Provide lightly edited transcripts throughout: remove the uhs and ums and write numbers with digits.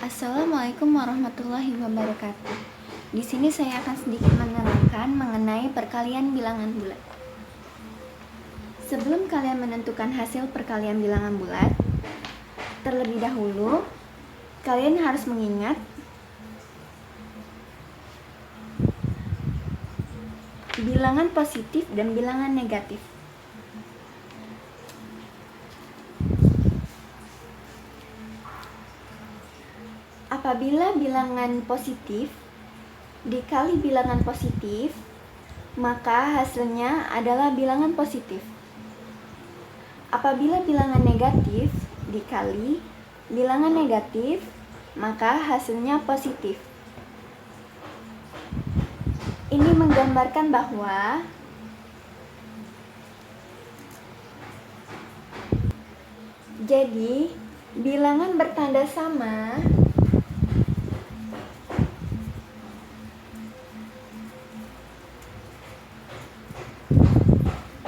Assalamualaikum warahmatullahi wabarakatuh. Di sini saya akan sedikit menerangkan mengenai perkalian bilangan bulat. Sebelum kalian menentukan hasil perkalian bilangan bulat, terlebih dahulu kalian harus mengingat bilangan positif dan bilangan negatif. Apabila bilangan positif dikali bilangan positif, maka hasilnya adalah bilangan positif. Apabila bilangan negatif dikali bilangan negatif, maka hasilnya positif. Ini menggambarkan bahwa jadi bilangan bertanda sama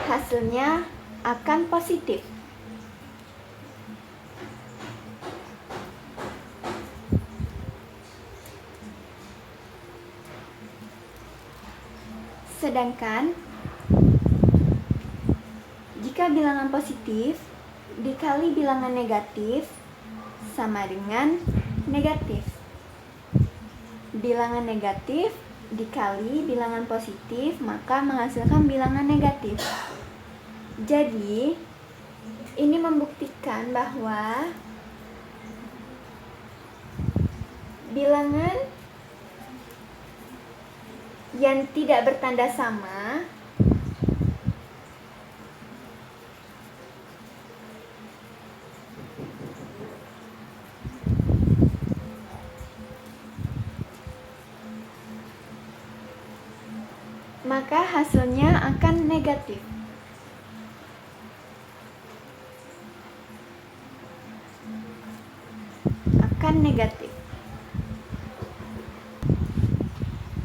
hasilnya akan positif. Sedangkan jika bilangan positif dikali bilangan negatif sama dengan negatif. Bilangan negatif dikali bilangan positif maka menghasilkan bilangan negatif. Jadi, ini membuktikan bahwa bilangan yang tidak bertanda sama maka hasilnya akan negatif.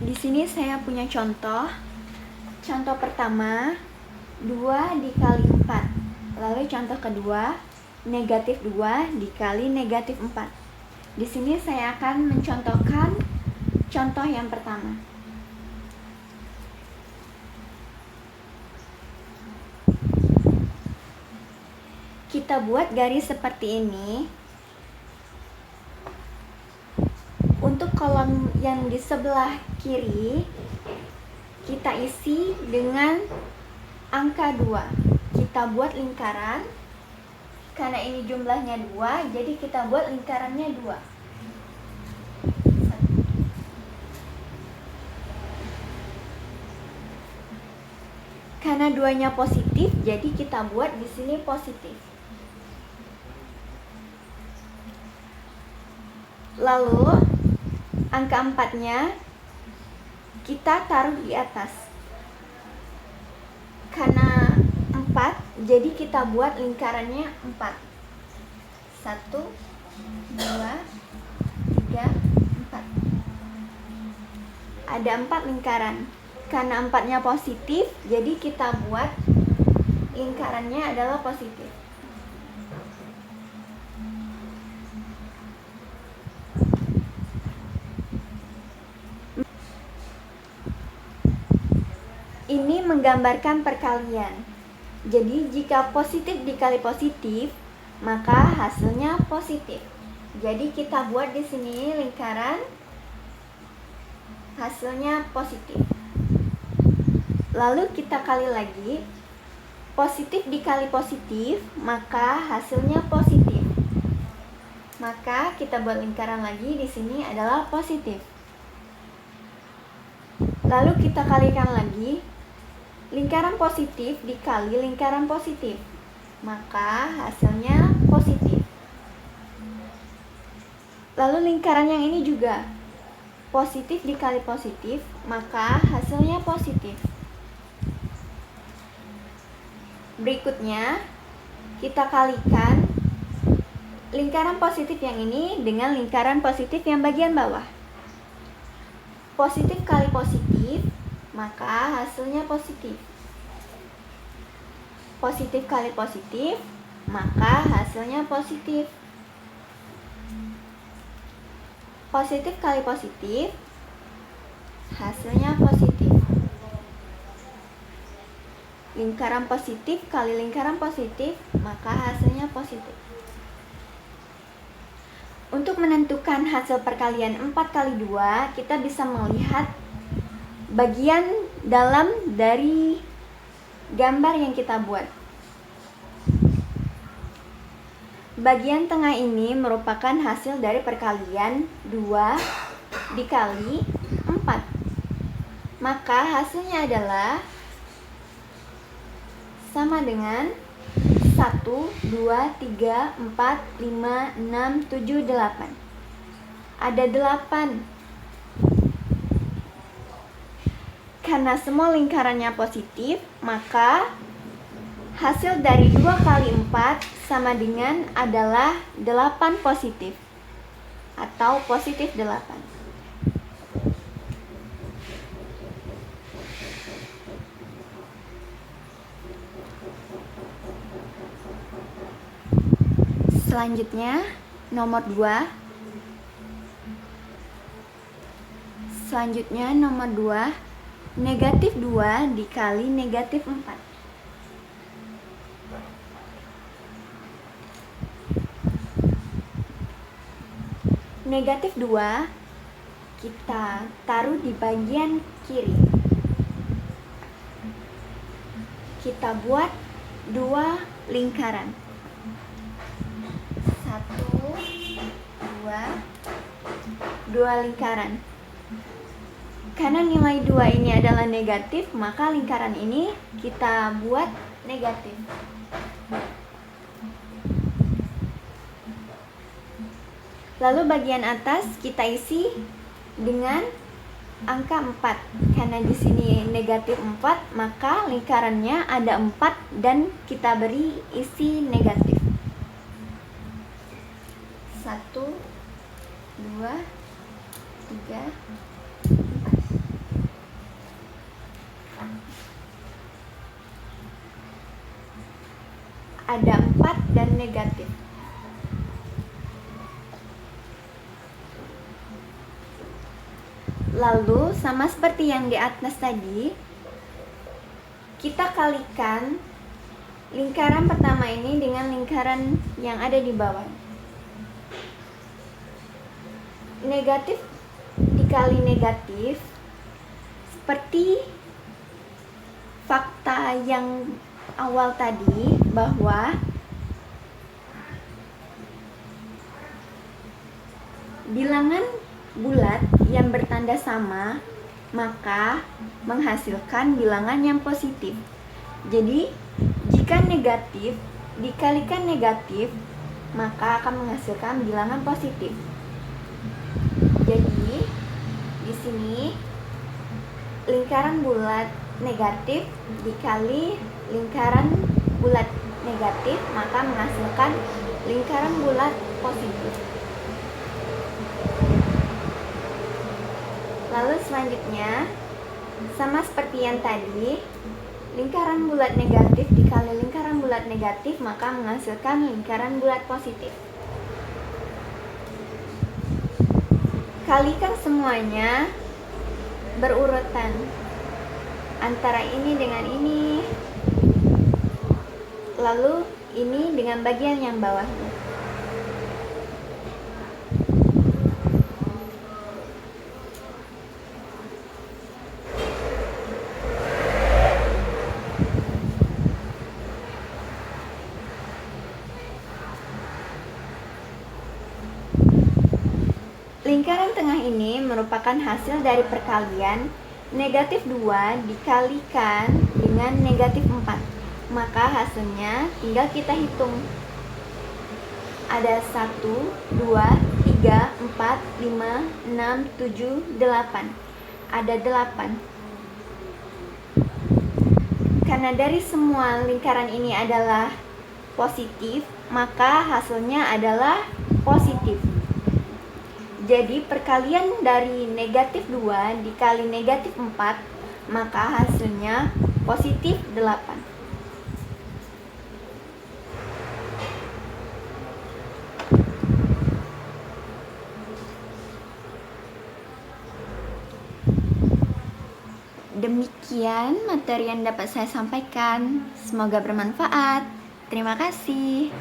Di sini saya punya contoh. Contoh pertama 2 dikali 4. Lalu contoh kedua negatif 2 dikali negatif 4. Di sini saya akan mencontohkan contoh yang pertama. Kita buat garis seperti ini. Untuk kolom yang di sebelah kiri kita isi dengan angka 2. Kita buat lingkaran. Karena ini jumlahnya 2, jadi kita buat lingkarannya 2. Karena 2-nya positif, jadi kita buat di sini positif. Lalu angka 4-nya kita taruh di atas. Karena 4, jadi kita buat lingkarannya 4. 1, 2, 3, 4. Ada 4 lingkaran. Karena 4-nya positif, jadi kita buat lingkarannya adalah positif. Ini menggambarkan perkalian. Jadi jika positif dikali positif, maka hasilnya positif. Jadi kita buat di sini lingkaran, hasilnya positif. Lalu kita kali lagi, positif dikali positif, maka hasilnya positif. Maka kita buat lingkaran lagi di sini adalah positif. Lalu kita kalikan lagi. Lingkaran positif dikali lingkaran positif, maka hasilnya positif. Lalu lingkaran yang ini juga positif dikali positif, maka hasilnya positif. Berikutnya kita kalikan lingkaran positif yang ini dengan lingkaran positif yang bagian bawah. Positif kali positif, maka hasilnya positif. Positif kali positif, maka hasilnya positif. Positif kali positif, hasilnya positif. Lingkaran positif kali lingkaran positif, maka hasilnya positif. Untuk menentukan hasil perkalian 4 kali 2, kita bisa melihat bagian dalam dari gambar yang kita buat. Bagian tengah ini merupakan hasil dari perkalian 2 dikali 4. Maka hasilnya adalah sama dengan 1, 2, 3, 4, 5, 6, 7, 8. Ada 8. Karena semua lingkarannya positif, maka hasil dari 2 kali 4 sama dengan adalah 8 positif atau positif 8. Selanjutnya nomor 2. Negatif 2 dikali negatif 4. Negatif 2 kita taruh di bagian kiri. Kita buat 2 lingkaran. 2 lingkaran. Karena nilai 2 ini adalah negatif, maka lingkaran ini kita buat negatif. Lalu bagian atas kita isi dengan angka 4. Karena di sini negatif 4, maka lingkarannya ada 4 dan kita beri isi negatif. 1, 2, 3, 4. Ada 4 dan negatif. Lalu sama seperti yang di atas tadi, kita kalikan lingkaran pertama ini dengan lingkaran yang ada di bawah. Negatif dikali negatif, seperti fakta yang awal tadi, bahwa bilangan bulat yang bertanda sama maka menghasilkan bilangan yang positif. Jadi jika negatif dikalikan negatif, maka akan menghasilkan bilangan positif. Jadi di sini lingkaran bulat negatif dikali lingkaran bulat negatif, maka menghasilkan lingkaran bulat positif. Lalu selanjutnya sama seperti yang tadi, lingkaran bulat negatif dikali lingkaran bulat negatif, maka menghasilkan lingkaran bulat positif. Kalikan semuanya berurutan antara ini dengan ini, lalu ini dengan bagian yang bawahnya. Lingkaran tengah ini merupakan hasil dari perkalian negatif 2 dikalikan dengan negatif 4. Maka hasilnya tinggal kita hitung. Ada 1, 2, 3, 4, 5, 6, 7, 8. Ada 8. Karena dari semua lingkaran ini adalah positif, maka hasilnya adalah positif. Jadi perkalian dari negatif 2 dikali negatif 4, maka hasilnya positif 8. Demikian materi yang dapat saya sampaikan. Semoga bermanfaat. Terima kasih.